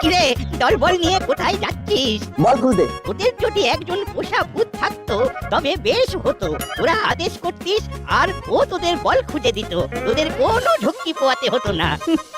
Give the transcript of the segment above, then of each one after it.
কিরে দলবল নিয়ে কোথায় যাচ্ছিস? বল খুঁজতে। ওদের যদি একজন পোষা ভূত থাকতো তবে বেশ হতো। তোরা আদেশ করতিস আর ও তোদের বল খুঁজে দিত, তোদের কোনো ঝক্কি পোয়াতে হতো না।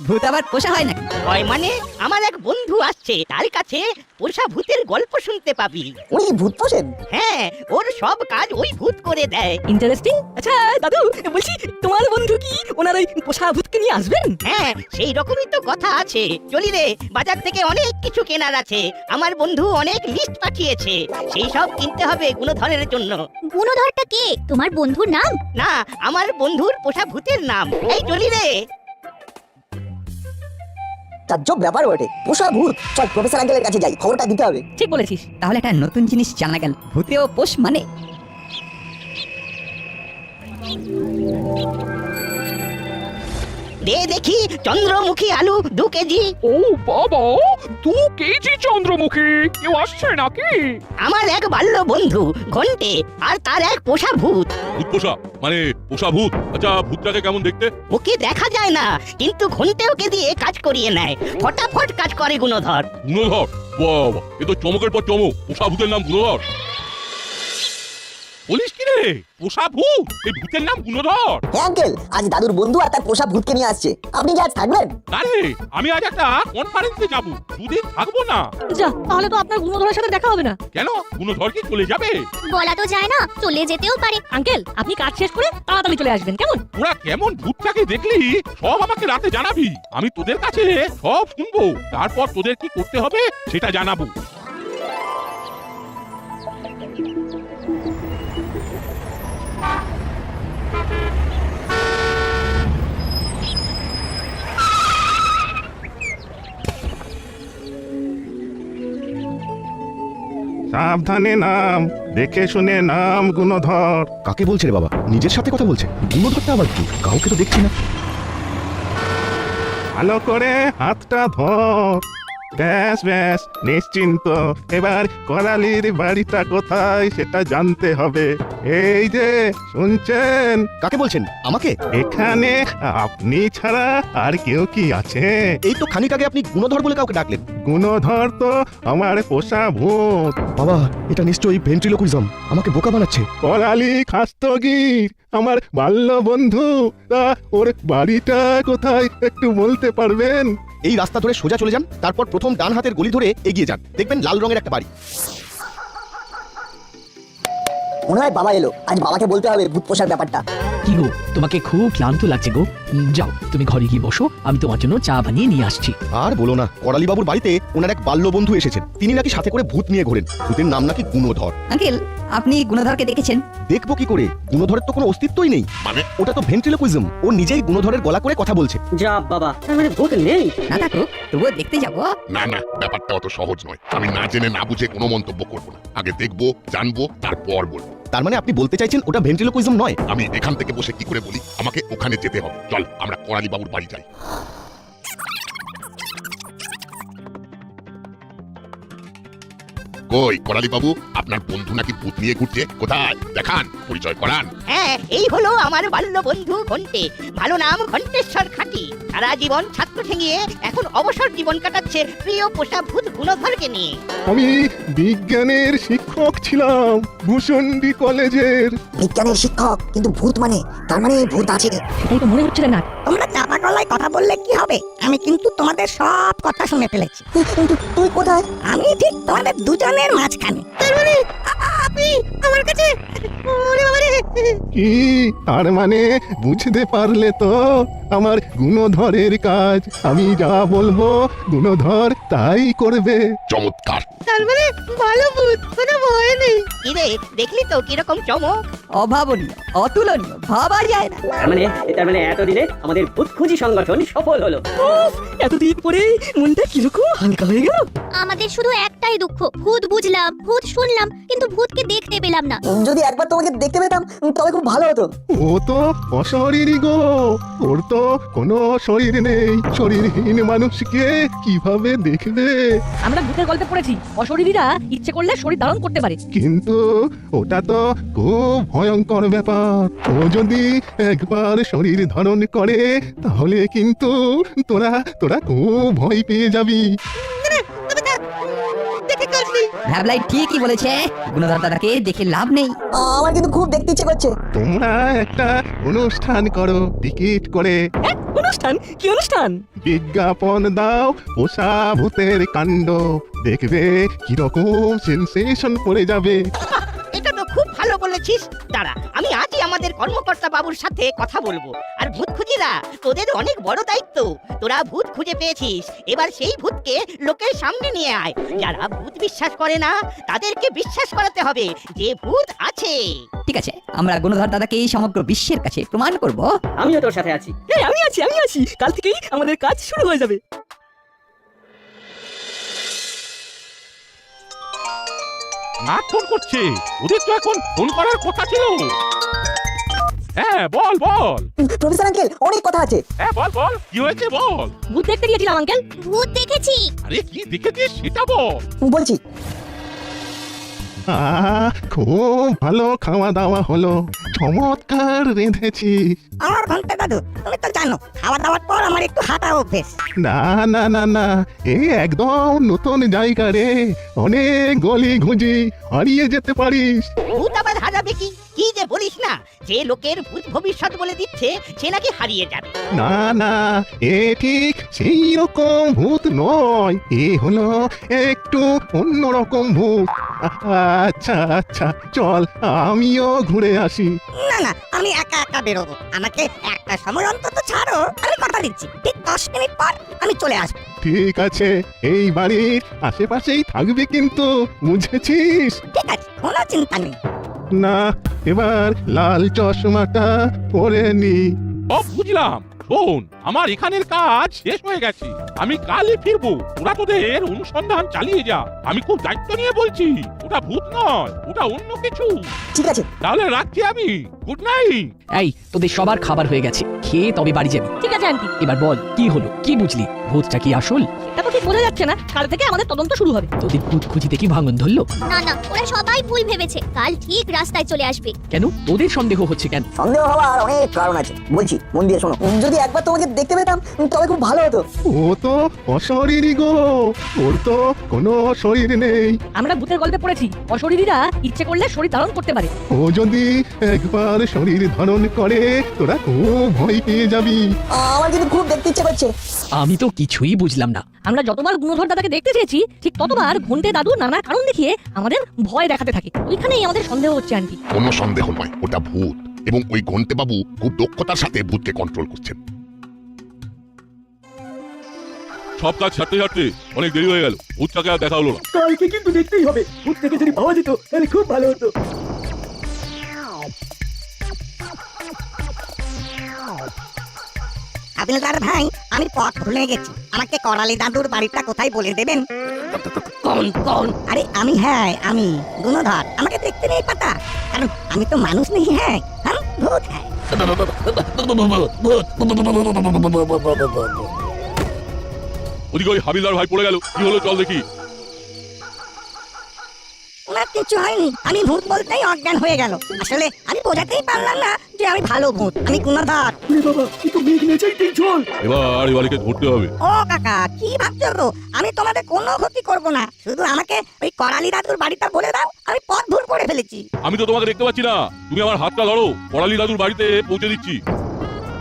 ভূত আবার পোষা হয় নাকি? হয় মানে আমার এক বন্ধু আসছে, তার কাছে পোষা ভূতের গল্প শুনতে পাবি। উনি কি ভূত পোষেন? হ্যাঁ, ওর সব কাজ ওই ভূত করে দেয়। ইন্টারেস্টিং। আচ্ছা দাদু, বলছি তোমার বন্ধু কি ওনার ওই পোষা ভূতকে নিয়ে আসবেন? হ্যাঁ, সেই রকমই তো কথা আছে। চলি রে, বাজার থেকে অনেক কিছু কেনার আছে। আমার বন্ধু অনেক লিস্ট পাঠিয়েছে, সেই সব কিনতে হবে গুণধরের জন্য। গুণধরটা কে? তোমার বন্ধুর নাম? না, আমার বন্ধুর পোষা ভূতের নাম। এই চলি রে। তাজ্জব ব্যাপার বটে, পোষা ভূত। চল প্রফেসর আঙ্কেলের কাছে যাই, খবরটা দিতে হবে। ঠিক বলেছিস, তাহলে একটা নতুন জিনিস জানা গেল, ভূতেও পোষ মানে। দে দেখি চন্দ্রমুখী আলু 2 কেজি। ও বাবা, 2 কেজি চন্দ্রমুখী। কেউ আসছে নাকি? আমার এক বাল্য বন্ধু ঘন্টে আর তার এক পোষা ভূত। ভূত পোষা মানে পোষা ভূত? আচ্ছা, ভূতটাকে কেমন দেখতে? ওকে দেখা যায় না, কিন্তু ঘন্টে ওকে দিয়ে কাজ করিয়ে নেয়। ফটাফট কাজ করে গুণধর। গুণধর? বাবা, এ তো চমকের পর চমক। পোষা ভূতের নাম গুণধর? বলিস কি রে, পোষা ভূত? এই ভূতের নাম গুণধর? হ্যাঁ আঙ্কেল, আজ দাদুর বন্ধু আর তার পোষা ভূতকে নিয়ে আসছে। আপনি কি আজ থাকবেন? না রে, আমি আজ একটা কনফারেন্সে যাব, 2 দিন থাকবো না। যা, তাহলে তো আপনার গুণধরের সাথে দেখা হবে না। কেন, গুণধর কি চলে যাবে? বলা তো যায় না, চলে যেতেও পারে। আঙ্কেল, আপনি কাজ শেষ করে তাড়াতাড়ি চলে আসবেন, কেমন? তোরা কেমন ভূতটাকে দেখলি সব আমাকে রাতে জানাবি। আমি তোদের কাছে সব শুনবো, তারপর তোদের কি করতে হবে সেটা জানাবো। সাবধানে নাম, দেখে শুনে নাম গুণধর। কাকে বলছে রে বাবা? নিজের সাথে কথা বলছে? গুণধরটা আবার কি? কাউকে তো দেখছি না। ভালো করে হাতটা ধর। ব্যাস ব্যাস, নিশ্চিন্ত। এবার করালির বাড়িটা কোথায় সেটা জানতে হবে। এই যে শুনছেন, কাকে বলছেন? আমাকে? এখানে আপনি ছাড়া আর কেউ কি আছে? এই তো খানিক আগে আপনি গুণধর বলে কাউকে ডাকলেন। গুণধর তো আমার পোষা ভূত। বাবা, এটা নিশ্চয়ই ভেন্ট্রিলোকুইজম। আমাকে বোকা বানাচ্ছে। করালি খাস্তগির আমার বাল্য বন্ধু। তা ওর বাড়িটা কোথায় একটু বলতে পারবেন? এই রাস্তা ধরে সোজা চলে যান, তারপর প্রথম ডান হাতের গলি ধরে এগিয়ে যান, দেখবেন লাল রঙের একটা বাড়ি। মনে হয় বাবা এলো, আজ বাবাকে বলতে হবে ভূত পোষার ব্যাপারটা। কি গো, তোমাকে খুব ক্লান্ত লাগছে গো। যাও, তুমি ঘরে গিয়ে বসো, আমি তোমার জন্য চা বানিয়ে নিয়ে আসছি। আর বলো না, করালি বাবুর বাড়িতে ওনার এক বাল্য বন্ধু এসেছেন। তিনি নাকি সাথে করে ভূত নিয়ে ঘোরেন। ভূতের নাম নাকি গুণধর। আঙ্কেল, আপনি গুণধরকে দেখেছেন? দেখবো কি করে? গুণধরের তো কোনো অস্তিত্বই নেই। মানে? ওটা তো ভেন্ট্রিলোকুইজম। ও নিজেই গুণধরের গলা করে কথা বলছে। যা বাবা, তার মানে ভূত নেই? না থাকুক, তবুও দেখতে যাবো। না না, ব্যাপারটা অত সহজ নয়। আমি না জেনে না বুঝে কোনো মন্তব্য করব না। আগে দেখবো, জানবো, তারপর বলবো। তার মানে আপনি বলতে চাইছেন ওটা ভেন্ট্রিলোকুইজম নয়? আমি এখান থেকে বসে কি করে বলি? আমাকে ওখানে যেতে হবে। চল, আমরা করালি বাবুর বাড়ি যাই। কই করালি বাবু, আপনার বন্ধু নাকি ভূত নিয়ে ঘুরছে? কোথায়? দেখান, পরিচয় করান। হ্যাঁ, এই হলো আমার বাল্য বন্ধু ঘন্টে। ভালো নাম ঘন্টেশ্বর খাঁটি। সারা জীবন ছাত্র ঠেঙিয়ে এখন অবসর জীবন কাটাচ্ছে প্রিয় পোষা ভূত গুণধরকে নিয়ে। আমি বিজ্ঞানের শিক্ষক ছিলাম ভূষণ্ডী কলেজের। বিজ্ঞানের শিক্ষক, কিন্তু ভূত মানে, তার মানে ভূত আছে। সেটাই তো মনে হচ্ছে না। তোমরা চাপা গলায় কথা বললে কি হবে? আমি কিন্তু তোমাদের সব কথা শুনে ফেলেছি। কিন্তু তুই কোথায়? আমি ঠিক তোমাদের দুজনের মাঝখানে। তার মানে আপনি আমার কাছে? ওরে বাবা রে! কি তার মানে বুঝতে পারলে তো? আমার গুণধরের কাজ, আমি যা বলবো গুণধর তাই করবে। চমৎকার। তার মানে ভালো ভূত, কোনো ভয় নেই। কিরে, দেখলি তো কিরকম চমক? অভাবনীয়, অতুলনীয়, ভাবা যায় না। তার মানে এতদিনে আমাদের ভূত খুঁজি সংগঠন সফল হলো। এতদিন পরে মনটা কিরকম হালকা হয়ে গেল। আমাদের শুধু একটাই দুঃখ, ভূত বুঝলাম, ভূত শুনলাম, কিন্তু ভূতকে ভূতকে দেখতে পেলাম না। যদি একবার তোমাকে দেখতে পেতাম তবে খুব ভালো হতো। ও তো অশরীরই গো, ওর তো কোনো শরীর নেই। শরীরহীন মানুষকে কিভাবে দেখবে? আমরা ভূতের গল্পে পড়েছি অশরীরীরা ইচ্ছে করলে শরীর ধারণ করতে পারে। কিন্তু ওটা তো খুব ভয়ঙ্কর ব্যাপার। ও যদি একবার শরীর ধারণ করে তাহলে কিন্তু তোরা তোরা খুব ভয় পেয়ে যাবি। ভ্যাবলাই ঠিকই বলেছে, গুণধর দাদাকে দেখে লাভ নেই। আমার কিন্তু খুব দেখতে ইচ্ছে করছে। তোমরা একটা অনুষ্ঠান করো টিকিট করে। অনুষ্ঠান? কি অনুষ্ঠান? বিজ্ঞাপন দাও পোষা ভূতের কাণ্ড, দেখবে কিরকম সেন্সেশন পড়ে যাবে। এটা তো খুব ভালো বলেছিস। দাঁড়া, আমি আজই আমাদের কর্মকর্তা বাবুর সাথে কথা বলবো। আর ভূত খুঁজিরা, তোদের অনেক বড় দায়িত্ব। তোরা ভূত খুঁজে পেয়েছিস, এবার সেই ভূতকে লোকের সামনে নিয়ে আয়। যারা ভূত বিশ্বাস করে না তাদেরকে বিশ্বাস করাতে হবে যে ভূত আছে। ঠিক আছে, আমরা গুণধর দাদাকে সমগ্র বিশ্বের কাছে প্রমাণ করব। আমিও তোর সাথে আছি। আমি আছি। কাল থেকেই আমাদের কাজ শুরু হয়ে যাবে। না ফোন করছে, ওদের তো এখন ফোন করার কথা ছিল। হ্যাঁ বল বল। প্রফেসর আঙ্কেল, অনেক কথা আছে। হ্যাঁ বল বল, কি হয়েছে বল। ভূত দেখতে গিয়েছিলাম আঙ্কেল। ভূত দেখেছি। আরে কি দেখেছিস সেটা বল। বলছি, খুব ভালো খাওয়া দাওয়া হলো, চমৎকার রেঁধেছি। আমার ঘন্টা দাদু, তুমি তো জানো খাওয়া দাওয়ার পর আমার একটু হাঁটা অভ্যেস। না না না না, এই একদম নতুন জায়গা রে, অনেক গলি ঘুঁজি হারিয়ে যেতে পারিস। ভূত আবার হারাবে কি? কি যে বলিস না, যে লোকের ভূত ভবিষ্যৎ বলে দিচ্ছে সে নাকি হারিয়ে যাবে। না না, এ ঠিক সেই রকম ভূত নয়, এ হলো একটু অন্যরকম ভূত। আচ্ছা আচ্ছা, চল আমিও ঘুরে আসি। না, আমি একা একা বেরোবো। আমাকে একটা সময় অন্তত ছাড়ো, আমি কথা দিচ্ছি ঠিক 10 মিনিট পর আমি চলে আসবো। ঠিক আছে, এই বাড়ির আশেপাশেই থাকবে কিন্তু, বুঝেছিস? ঠিক আছে, কোনো চিন্তা নেই। না, এবার লাল চশমাটা পরে নি। বুঝলাম। শোন, আমার এখানের কাজ শেষ হয়ে গেছে, আমি কালই ফিরবো। ওরা তোদের অনুসন্ধান চালিয়ে যা। আমি খুব দায়িত্ব নিয়ে বলছি, ওটা ভূত নয়, ওটা অন্য কিছু। ঠিক আছে। তাহলে রাখছি আমি। Good night. এই তোদের সবার খাবার হয়ে গেছে, খেয়ে তবে বাড়ি যাবি। ঠিক আছে আন্টি। এবার বল কি হলো, কি বুঝলি? ভূতটা কি আসল? এটা তো ঠিক বোঝা যাচ্ছে না। কাল থেকে আমাদের তদন্ত শুরু হবে। তোদের ভূত খুঁজিতে কি ভাঙন ধরলো? না, ওরা সবাই ভুল ভেবেছে। কাল ঠিক রাস্তায় চলে আসবে। কেন তোদের সন্দেহ হচ্ছে কেন? সন্দেহ হওয়ার অনেক কারণ আছে, বলছি মন দিয়ে শোনো। যদি একবার তোমাকে দেখতে পেতাম তবে খুব ভালো হতো। ও তো অশরীরই গো, ওর তো কোনো শরীর নেই। আমরা ভূতের গল্পে পড়েছি অশরীরীরা ইচ্ছে করলে শরীর ধারণ করতে পারে। ও যদি একবার শরীর ধারণ করে তোরা খুব ভয় পেয়ে যাবি। আমার কিন্তু খুব দেখতে ইচ্ছে করছে। আমি তো কিছুই বুঝলাম না। আমরা যতবার গুণধর দাদাকে দেখতে চেয়েছি ঠিক ততবার ঘন্টে দাদু নানা কারণ দেখিয়ে আমাদের ভয় দেখাতে থাকে। ওইখানেই আমাদের সন্দেহ হচ্ছে আন্টি। কোনো সন্দেহ নয়, ওটা ভূত, এবং ওই ঘন্টে বাবু খুব দক্ষতার সাথে ভূতকে কন্ট্রোল করছেন। সব কাজ ছাড়তে ছাড়তে অনেক দেরি হয়ে গেল, ভূতটাকে আর দেখা হলো না। কালকে কিন্তু দেখতেই হবে। ভূতটাকে যদি পাওয়া যেত তাহলে খুব ভালো হতো। হাবিলদার ভাই, আমি পথ ভুলে গেছি। আমাকে করালি দাদুর বাড়িটা কোথায় বলে দেবেন? কোন? আরে আমি, হ্যাঁ আমি গুণধর। আমাকে দেখতে নেই পাতা, কারণ আমি তো মানুষ নেই। হ্যাঁ, ভূত হ্যাঁ। ওদিকে ওই হাবিলদার ভাই পড়ে গেল, কি হলো চল দেখি। ওনার কিছু হয়নি, আমি ভূত বলতেই অজ্ঞান হয়ে গেল। আসলে আমি বোঝাতেই পারলাম না যে আমি ভালো ভূত, আমি গুণধর। বাবা, তুই মেঘ নেচাইতেই চল। এবার এবারকে ধরতে হবে। ও কাকা, কি ভাবছো গো? আমি তোমাদের কোনো ক্ষতি করব না, শুধু আমাকে ওই করালি দাদুর বাড়িটা বলে দাও, আমি পথ ভুল করে ফেলেছি। আমি তো তোমাকে দেখতে পাচ্ছি না, তুমি আমার হাতটা ধরো, করালি দাদুর বাড়িতে পৌঁছে দিচ্ছি।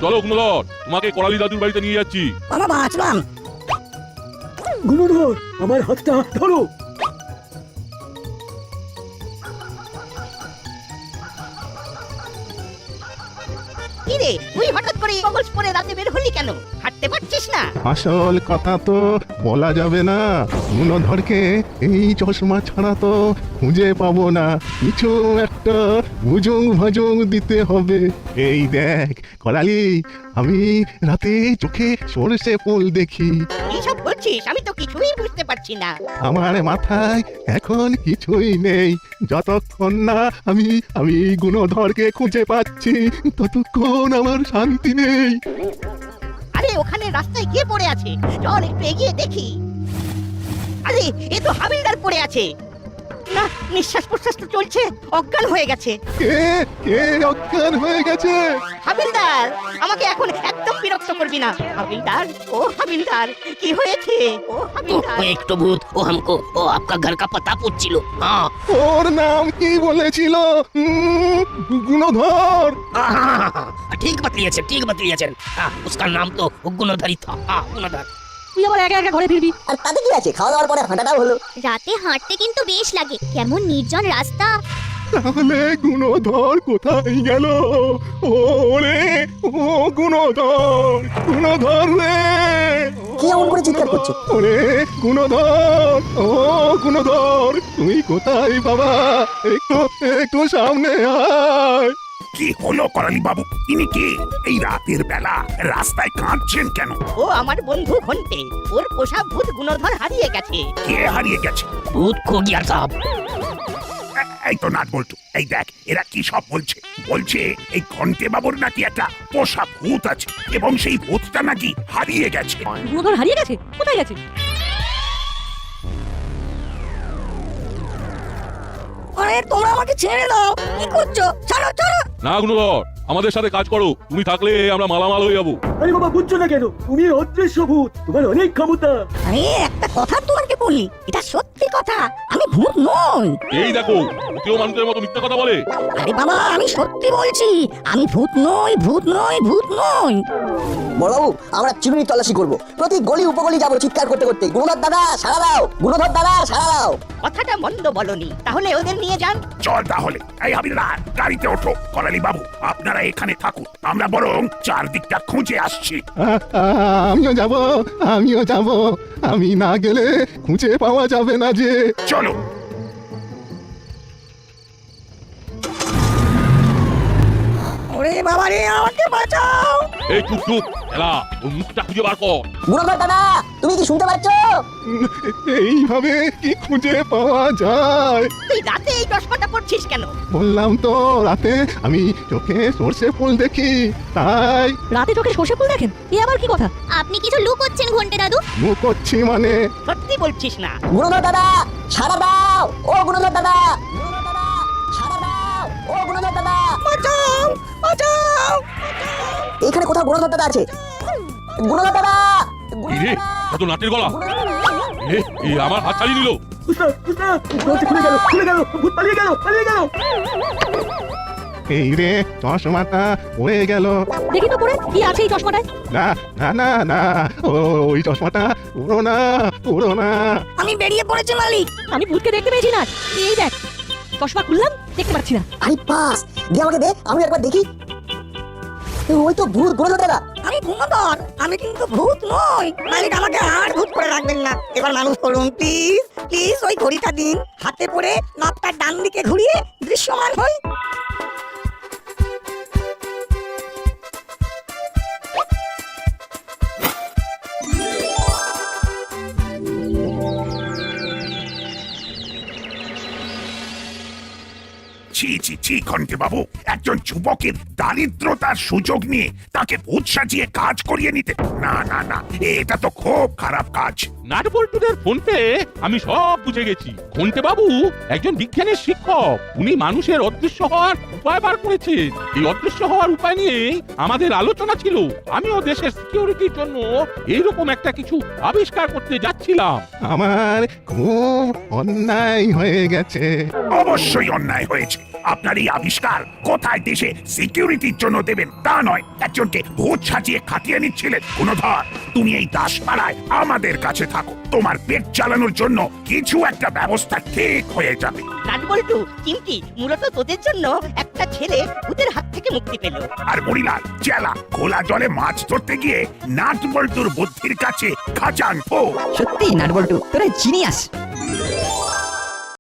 চলো গুণধর, তোমাকে করালি দাদুর বাড়িতে নিয়ে যাচ্ছি। বাবা বাঁচলাম। গুণধর, আমার হাতটা ধরো। কি রে, তুই হঠাৎ করে গগলস পরে রাতে বের হলি কেন? হাঁটতে থাকতে পারছিস না? আসল কথা তো বলা যাবে না। গুণধরকে এই চশমা ছাড়া তো খুঁজে পাবো না। কিছু একটা ভুজুং ভাজুং দিতে হবে। এই দেখ করালি, আমি রাতে চোখে সরষে ফুল দেখি। কি সব বলছিস? আমি তো কিছুই বুঝতে পারছি না। আমার মাথায় এখন কিছুই নেই। যতক্ষণ না আমি গুণধরকে খুঁজে পাচ্ছি ততক্ষণ আমার শান্তি নেই। আরে ওখানে রাস্তায় কে পড়ে আছে? চল একটু এগিয়ে দেখি। আরে এ তো হাবিলদার পড়ে আছে। না, নিঃশ্বাস প্রশ্বাস তো চলছে, অজ্ঞান হয়ে গেছে। কে কে অজ্ঞান হয়ে গেছে? হাবিলদার, আমাকে এখন একদম বিরক্ত করবি না। হাবিলদার, ও হাবিলদার, কি হয়েছে? ও হাবিলদার, एक तो भूत वो हमको वो आपका घर का पता पूछिलो। हाँ ওর নাম কি বলেছিল? গুণধর। ठीक बतलिएছেন। हाँ, उसका नाम तो गुणधर ही था। हाँ, गुणधर। তুই আবার একা একা ঘরে ফিরবি। আর তাতে কি আছে, খাওয়া দাওয়ার পরে হাঁটাটাও হলো। রাতে হাঁটতে কিন্তু বেশ লাগে, কেমন নির্জন রাস্তা। তাহলে গুণধর কোথায় গেল? ওরে ও গুণধর, গুণধর রে! কি এমন করে চিৎকার করছে? ওরে গুণধর, ও গুণধর, তুই কোথায় বাবা? একটু সামনে আয়। কি হলো করালি বাবু? ইনি কে? এই রাতের বেলা রাস্তায় কাঁদছেন কেন? ও আমার বন্ধু ঘন্টে। ওর পোষা ভূত গুণধর হারিয়ে গেছে। কে হারিয়ে গেছে? भूत खो गया साहब। এই তো নাট বল্টু, এই দেখ এরা কি সব বলছে। বলছে এই ঘন্টে বাবুর নাকি একটা পোষা ভূত আছে এবং সেই ভূতটা নাকি হারিয়ে গেছে। গুণধর হারিয়ে গেছে? কোথায় গেছে? আরে তোমরা আমাকে ছেড়ে দাও, কি করছো? ছাড়ো ছাড়ো। না গুণধর, আমাদের সাথে কাজ করো। তুমি থাকলে আমরা মালামাল হয়ে যাবো। আরে বাবা বুঝছো না কেন? তুমি অদৃশ্য ভূত, তোমার অনেক ক্ষমতা। আরে একটা কথা তোমাকে বলি, এটা সত্যি কথা, আমি ভূত নই। এই দেখো, কেউ মানুষের মতো মিথ্যা কথা বলে। আরে বাবা, আমি সত্যি বলছি, আমি ভূত নই, ভূত নই, ভূত নই। বড়বাবু, আমরা চিরুনি তল্লাশি করবো। প্রতি গলি উপগলি যাবো চিৎকার করতে করতে, গুণধর দাদা সারা দাও, গুণধর দাদা সারা দাও। কথাটা মন্দ বলনি, তাহলে ওদের নিয়ে যান। চল তাহলে। এই হাবিলদার, গাড়িতে ওঠো। করালি বাবু, আপনারা এখানে থাকুন, আমরা বরং চারদিকটা খুঁজে আসছি। আমিও যাব। আমি না গেলে খুঁজে পাওয়া যাবে না যে। চলো। ওরে বাবা রে, আমাকে বাঁচাও। এই চুপ চুপ, এলা ওর মুখটা খুঁজে বার কর। গুণধর দাদা, তুমি কি শুনতে পাচ্ছ? এইভাবে কি খুঁজে পাওয়া যায়? তুই রাতে এই চশমাটা পড়ছিস কেন? বললাম তো, রাতে আমি চোখে সর্ষে ফুল দেখি, তাই। রাতে চোখে সর্ষে ফুল দেখেন? এ আবার কি কথা? আপনি কিছু লুকোচ্ছেন ঘন্টে দাদু। মুখ করছি মানে? সত্যি বলছিস না? গুণধর দাদা সারা দাও, ও গুণধর দাদা, গুণধর দাদা সারা দাও, ও গুণধর দাদা, বাঁচাও বাঁচাও। এখানে কোথাও গুণধর দাদা আছে। গুণধর দাদা, এই রে, কত নাটের গলা। এই আমার হাত ছাড়িয়ে নিল। এই রে, চশমাটা পড়ে গেল। দেখি তো পরে কি আছে এই চশমাটায়। না না না না, ওই চশমাটা পুরো না, পুরো না। আমি বেরিয়ে পড়েছি মালিক। আমি ভূতকে দেখতে পেয়েছি না। এই দেখ, চশমা খুললাম, দেখতে পাচ্ছি না। আরে পাস দে, আমাকে দে, আমি একবার দেখি। ওই তো ভূত, গুণধর দাদা। আমি গুণধর, আমি কিন্তু ভূত নই। মালিক আমাকে আর ভূত করে রাখবেন না, এবার মানুষ করুন প্লিজ প্লিজ। ওই ঘড়িটা দিন, হাতে পড়ে নাপটা ডান দিকে ঘুরিয়ে দৃশ্যমান হই। ছি ছি ছি ঘন্টে বাবু, একজন যুবকের দারিদ্রতার সুযোগ নিয়ে তাকে ভূত সাজিয়ে কাজ করিয়ে নিতে, না না না, এটা তো খুব খারাপ কাজ। নাটবল্টুদের ফোন পেয়ে আমি সব বুঝে গেছি। ঘন্টে বাবু একজন বিজ্ঞানের শিক্ষক। উনি মানুষের অদৃশ্য হওয়ার উপায় বার করেছেন। এই অদৃশ্য হওয়ার উপায় নিয়ে আমাদের আলোচনা ছিল। আমিও দেশের সিকিউরিটির জন্য এইরকম একটা কিছু আবিষ্কার করতে যাচ্ছিলাম। আমার খুব অন্যায় হয়ে গেছে। অবশ্যই অন্যায় হয়েছে। আপনার এই আবিষ্কার কোথায় দেশে সিকিউরিটির জন্য দেবেন তা নয়, একজনকে ভূত সাজিয়ে খাটিয়ে নিচ্ছিলেন। গুণধর, তুমি এই দাসপাড়ায় আমাদের কাছে থাকো, তোমার পেট চালানোর জন্য কিছু একটা ব্যবস্থা ঠিক হয়ে যাবে। নাটবল্টু, চিমটি, মূলত তোদের জন্য একটা ছেলে ভূতের হাত থেকে মুক্তি পেল। আর মরিলাল চেলা খোলা জলে মাছ ধরতে গিয়ে নাট বল্টুর বুদ্ধির কাছে খাজান ফো। সত্যি নাটবল্টু, তোরা জিনিয়াস।